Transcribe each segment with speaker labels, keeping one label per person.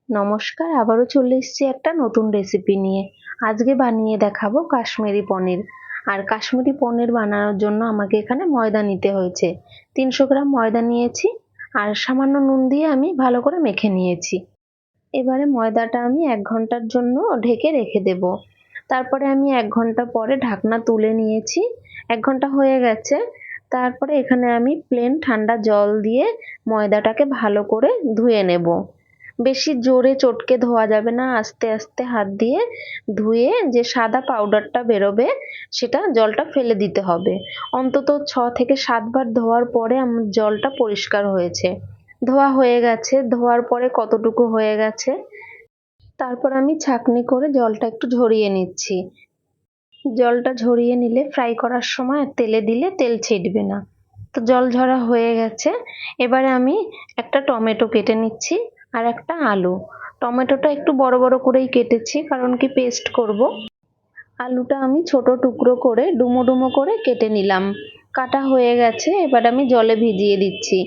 Speaker 1: নমস্কার, আবারও চলে এসেছি একটা নতুন রেসিপি নিয়ে। আজকে বানিয়ে দেখাবো কাশ্মীরি পনির। আর কাশ্মীরি পনির বানানোর জন্য আমাকে এখানে ময়দা নিতে হয়েছে। 300 গ্রাম ময়দা নিয়েছি আর সামান্য নুন দিয়ে আমি ভালো করে মেখে নিয়েছি। এবারে ময়দাটা আমি 1 ঘন্টার জন্য ঢেকে রেখে দেব। তারপরে আমি 1 ঘন্টা পরে ঢাকনা তুলে নিয়েছি। 1 ঘন্টা হয়ে গেছে। তারপরে এখানে আমি প্লেন ঠান্ডা জল দিয়ে ময়দাটাকে ভালো করে ধুয়ে নেব। বেশি জোরে চটকে ধোয়া যাবে না, আস্তে আস্তে হাত দিয়ে ধুয়ে যে সাদা পাউডারটা বেরোবে সেটা জলটা ফেলে দিতে হবে। অন্তত 6 থেকে 7 বার ধোয়ার পরে আমার জলটা পরিষ্কার হয়েছে। ধোয়া হয়ে গেছে। ধোয়ার পরে কতটুকু হয়ে গেছে তারপর আমি ছাঁকনি করে জলটা একটু ঝরিয়ে নিচ্ছি। জলটা ঝরিয়ে নিলে ফ্রাই করার সময় তেলে দিলে তেল ছিটবে না। তো জল ঝরা হয়ে গেছে। এবারে আমি একটা টমেটো কেটে নিচ্ছি আর একটা আলু। টমেটোটা একটু বড় বড় করেই কেটেছি, কারণ কি পেস্ট করব। আলুটা আমি ছোট টুকরো করে ডুমো ডুমো করে কেটে নিলাম। কাটা হয়ে গেছে। এবার আমি জলে ভিজিয়ে দিচ্ছি।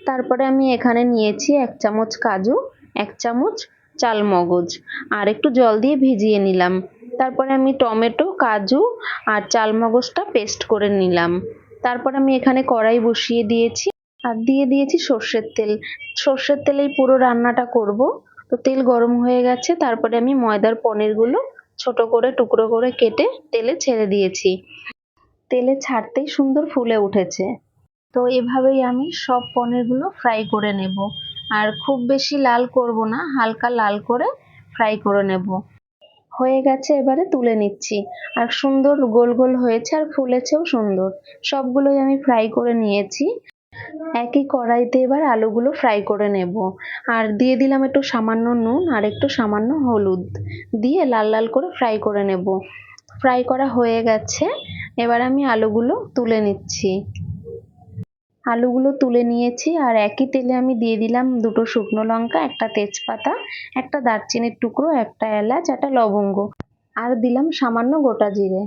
Speaker 1: তারপরে আমি এখানে নিয়েছি 1 চামচ কাজু, 1 চামচ চালমগজ আর একটু জল দিয়ে ভিজিয়ে নিলাম। তারপরে আমি টমেটো, কাজু আর চালমগজটা পেস্ট করে নিলাম। তারপর আমি এখানে কড়াই বসিয়ে দিয়েছি আর দিয়ে দিয়েছি সর্ষের তেল। সর্ষের তেলেই পুরো রান্নাটা করব। তো তেল গরম হয়ে গেছে। তারপরে আমি ময়দার পনিরগুলো ছোট করে টুকরো করে কেটে তেলে ছেড়ে দিয়েছি। তেলে ছাড়তেই সুন্দর ফুলে উঠেছে। তো এভাবেই আমি সব পনিরগুলো ফ্রাই করে নেব। আর খুব বেশি লাল করব না, হালকা লাল করে ফ্রাই করে নেব। হয়ে গেছে, এবারে তুলে নিচ্ছি। আর সুন্দর গোল গোল হয়েছে আর ফুলেছেও সুন্দর। সবগুলোই আমি ফ্রাই করে নিয়েছি। একই কড়াইতে এবার আলুগুলো ফ্রাই করে নেব। আর দিয়ে দিলাম একটু সামান্য নুন আর একটু সামান্য হলুদ দিয়ে লাল লাল করে ফ্রাই করে নেব। ফ্রাই করা হয়ে গেছে। এবার আমি আলুগুলো তুলে নিচ্ছি। আলুগুলো তুলে নিয়েছি আর একই তেলে আমি দিয়ে দিলাম 2টো শুকনো লঙ্কা, একটা তেজপাতা, একটা দারচিনির টুকরো, একটা এলাচ, একটা লবঙ্গ আর দিলাম সামান্য গোটা জিরে।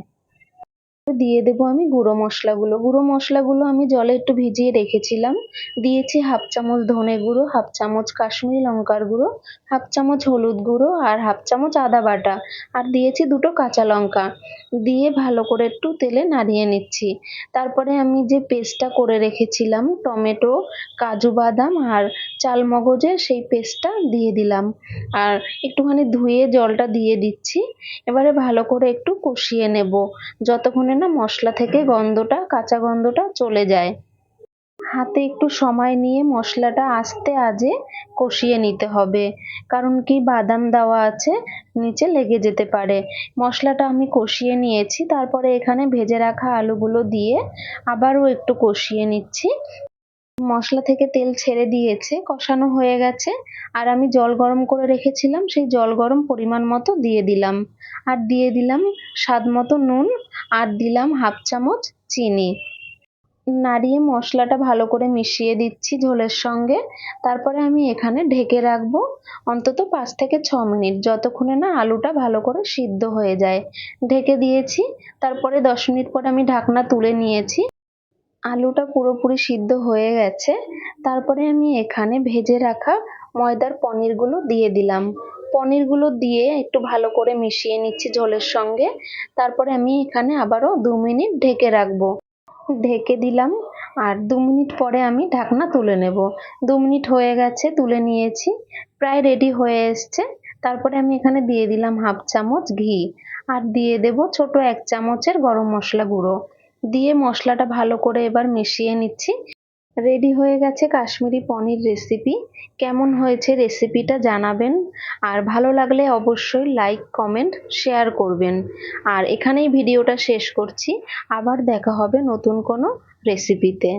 Speaker 1: দিয়ে দেবো আমি গুঁড়ো মশলাগুলো। গুঁড়ো মশলাগুলো আমি জলে একটু ভিজিয়ে রেখেছিলাম। দিয়েছি 1/2 চামচ ধনে গুঁড়ো, 1/2 চামচ কাশ্মীরি লঙ্কার গুঁড়ো, 1/2 চামচ হলুদ গুঁড়ো আর 1/2 চামচ আদা বাটা আর দিয়েছি 2টো কাঁচা লঙ্কা। দিয়ে ভালো করে একটু তেলে নাড়িয়ে নিচ্ছি। তারপরে আমি যে পেস্টটা করে রেখেছিলাম টমেটো, কাজু বাদাম আর চালমগজের, সেই পেস্টটা দিয়ে দিলাম আর একটুখানি ধুয়ে জলটা দিয়ে দিচ্ছি। এবারে ভালো করে একটু কষিয়ে নেব যতক্ষণে না মশলা থেকে কাঁচা গন্ধটা চলে যায়। হাতে একটু সময় নিয়ে মশলাটা আস্তে আজে কষিয়ে নিতে হবে, কারণ কি বাদাম দেওয়া আছে, নিচে লেগে যেতে পারে। মশলাটা আমি কষিয়ে নিয়েছি। তারপরে এখানে ভেজে রাখা আলুগুলো দিয়ে আবারও একটু কষিয়ে নিচ্ছি। মশলা থেকে তেল ছেড়ে দিয়েছে, কষানো হয়ে গেছে। আর আমি জল গরম করে রেখেছিলাম, সেই জল গরম পরিমাণ মতো দিয়ে দিলাম। আর দিয়ে দিলাম স্বাদ মতো নুন আর দিলাম 1/2 চামচ চিনি। নাড়িয়ে মশলাটা ভালো করে মিশিয়ে দিচ্ছি ঝোলের সঙ্গে। তারপরে আমি এখানে ঢেকে রাখবো অন্তত 5 থেকে 6 মিনিট, যতক্ষণে না আলুটা ভালো করে সিদ্ধ হয়ে যায়। ঢেকে দিয়েছি। তারপরে 10 মিনিট পর আমি ঢাকনা তুলে নিয়েছি। আলুটা পুরোপুরি সিদ্ধ হয়ে গেছে। তারপরে আমি এখানে ভেজে রাখা ময়দার পনিরগুলো দিয়ে দিলাম। পনিরগুলো দিয়ে একটু ভালো করে মিশিয়ে নিচ্ছি ঝোলের সঙ্গে। তারপরে আমি এখানে আবারও 2 মিনিট ঢেকে রাখবো। ঢেকে দিলাম আর 2 মিনিট পরে আমি ঢাকনা তুলে নেব। 2 মিনিট হয়ে গেছে, তুলে নিয়েছি। প্রায় রেডি হয়ে এসছে। তারপরে আমি এখানে দিয়ে দিলাম 1/2 চামচ ঘি আর দিয়ে দেব ছোট 1 চামচের গরম মশলা গুঁড়ো। দিয়ে মশলাটা ভালো করে এবার মিশিয়ে নিচ্ছি। রেডি হয়ে গেছে কাশ্মীরি পনির রেসিপি। কেমন হয়েছে রেসিপিটা জানাবেন। আর ভালো লাগলে অবশ্যই লাইক, কমেন্ট, শেয়ার করবেন। আর এখানেই ভিডিওটা শেষ করছি। আবার দেখা হবে নতুন কোনো রেসিপিতে।